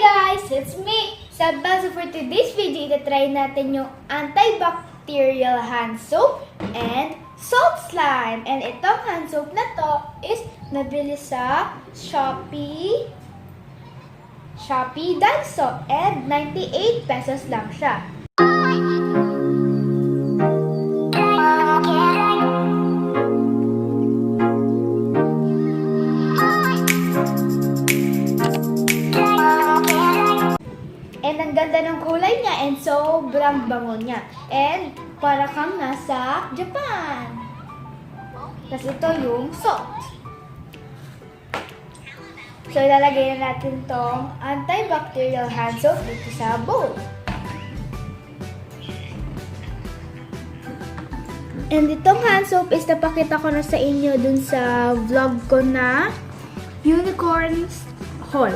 guys! It's me! So for today's video, itatry natin yung antibacterial hand soap and salt slime. And itong hand soap na to is nabili sa Shopee Daiso and 98 pesos lang siya. And ang ganda ng kulay niya and sobrang bango niya. And para kang nasa Japan. Tapos ito yung salt. So ilalagay na natin tong antibacterial hand soap dito sa bowl. And itong hand soap is napakita ko na sa inyo dun sa vlog ko na Unicorn's Haul.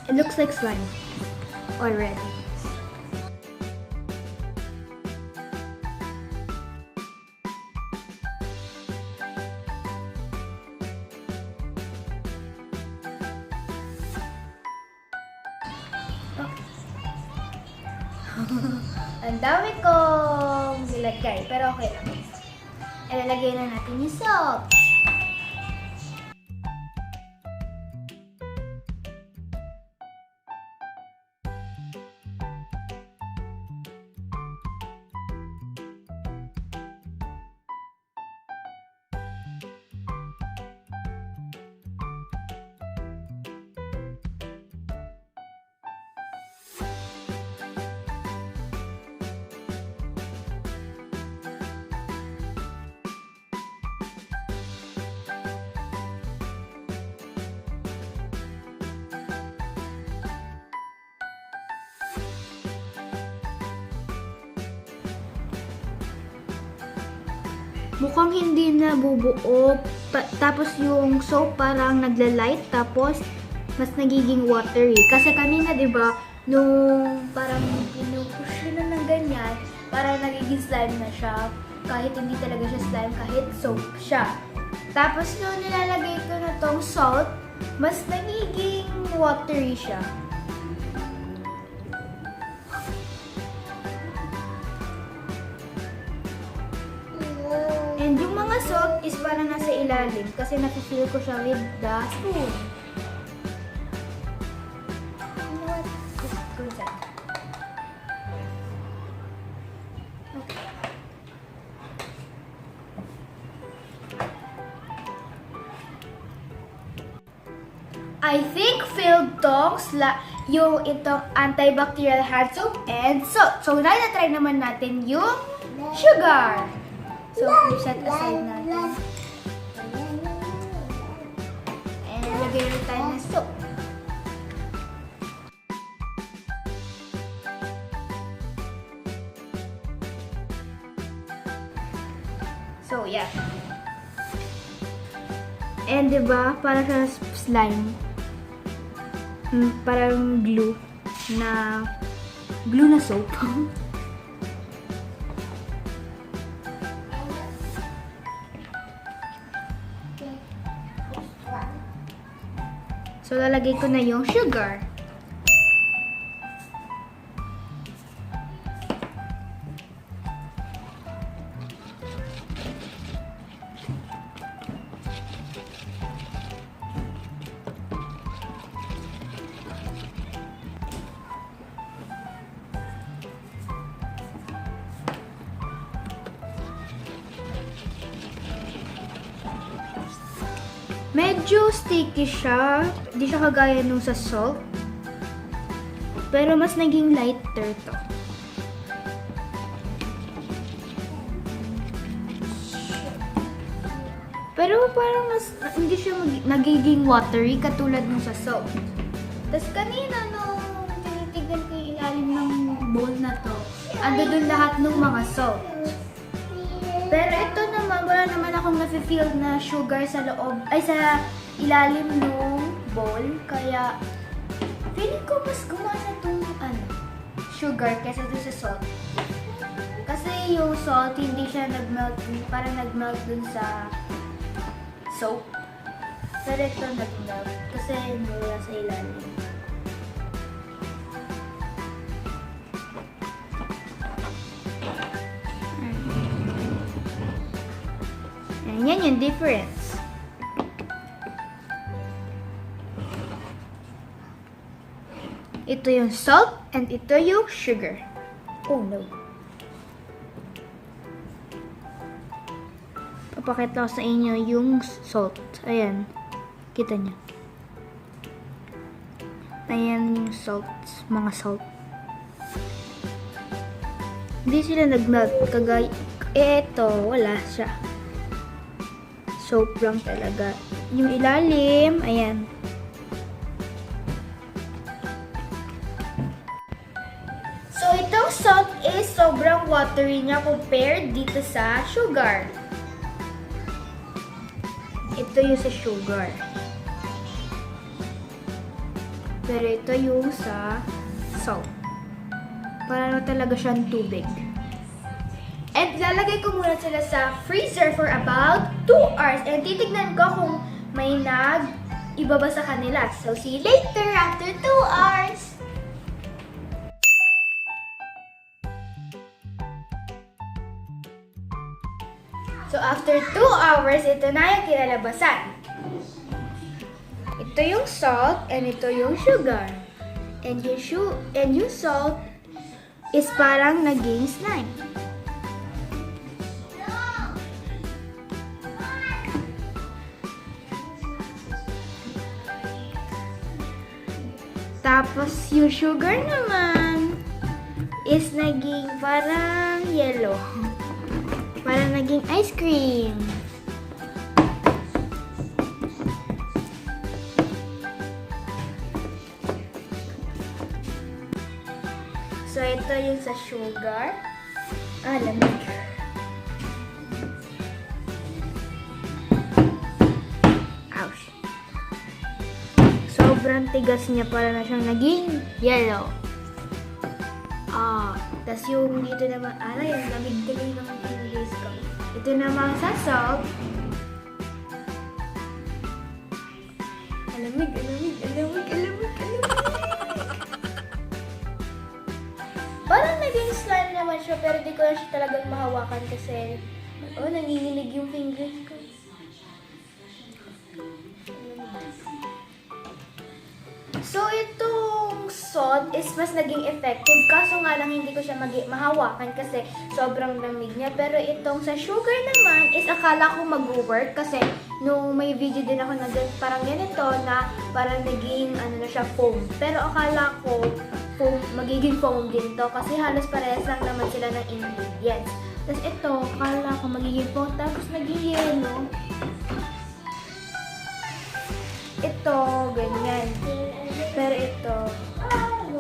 It looks like slime already. Ang dami kong nilagay, pero okay lang. Ilalagay na natin yung salt. Mukhang hindi na bubuo, tapos yung soap parang nagla-light, tapos mas nagiging watery. Kasi kanina, di ba, nung parang pinupush na ng ganyan, parang nagiging slime na siya. Kahit hindi talaga siya slime, kahit soap siya. Tapos nung nilalagay ko na tong salt, mas nagiging watery siya. And yung mga salt is parang nasa ilalim kasi nafe-fill ko siya with the spoon. You know what? Just go inside. Okay. I think filled tong yung itong antibacterial hand soap and salt. So, na-try naman natin yung sugar. So, set aside natin. And lagay rin tayo ng soap. So, yeah. And diba, para sa slime. Parang glue na soap. So, lalagay ko na yung sugar. Medyo sticky siya. Hindi siya kagaya nung sa salt. Pero mas naging lighter to. Pero parang hindi siya nagiging watery katulad nung sa salt. Tapos kanina nung tinitignan ko yung ilalim ng bowl na to, ando dun lahat ng mga salt. Pero ito naman, wala naman akong nafe-feel na sugar sa loob, ay sa ilalim ng bowl. Kaya, feeling ko mas gumana itong sugar kaysa dun sa salt. Kasi yung salt, hindi siya nag-melt, parang nag-melt dun sa soap. Pero ito nag-melt kasi nawala sa ilalim. Yan yung difference. Ito yung salt and ito yung sugar. Oh no. Papakita ko sa inyo yung salt. Ayan. Kita niyo. Ayan yung salt. Mga salt. Hindi sila nag-melt. Ito, wala siya. Soap lang talaga. Yung ilalim, ayan. So, itong salt is sobrang watery niya compared dito sa sugar. Ito yung sa sugar. Pero ito yung sa salt. Para talaga siyang tubig. And lalagay ko muna sila sa freezer for about 2 hours. And titignan ko kung may nag-ibaba sa kanila. So, see you later after 2 hours. So, after 2 hours, ito na yung kinalabasan. Ito yung salt and ito yung sugar. And yung salt is parang naging slime. Tapos yung sugar naman is naging parang yellow. Parang naging ice cream. So, ito yung sa sugar. Lamig. Ouch. Sobrang tigas niya para na siyang naging yellow. Tas yung dito naman, yung lamig tuloy naman pinag-face ko. Ito naman sa salt. Alamig. Parang naging slime naman siya, pero di ko na siya talagang mahawakan kasi nanginginig yung fingers ko. So, itong salt is mas naging effective. Kaso nga lang hindi ko siya mahawakan kasi sobrang lamig niya. Pero itong sa sugar naman is akala ko mag-work kasi nung may video din ako na parang ganito na parang naging na siya foam. Pero akala ko magiging foam din to kasi halos parehas lang naman sila ng ingredients. Tapos ito, akala ko magiging foam tapos naging yellow. Ito, ganyan. Pero ito,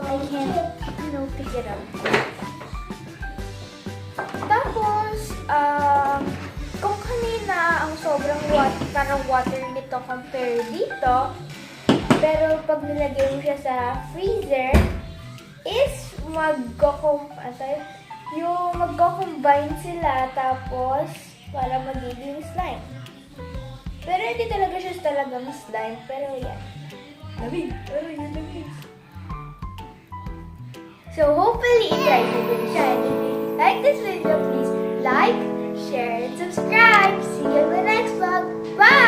I can't, pick it up. Tapos, kung kanina ang sobrang parang water nito compare dito, pero pag nilagay mo siya sa freezer, is magko-combine sila tapos para magiging slime. Pero hindi talaga siya talagang slime, pero yan. Lamig. So hopefully, i-try nyo din siya. And if you like this video, please like, share, and subscribe. See you in the next vlog. Bye!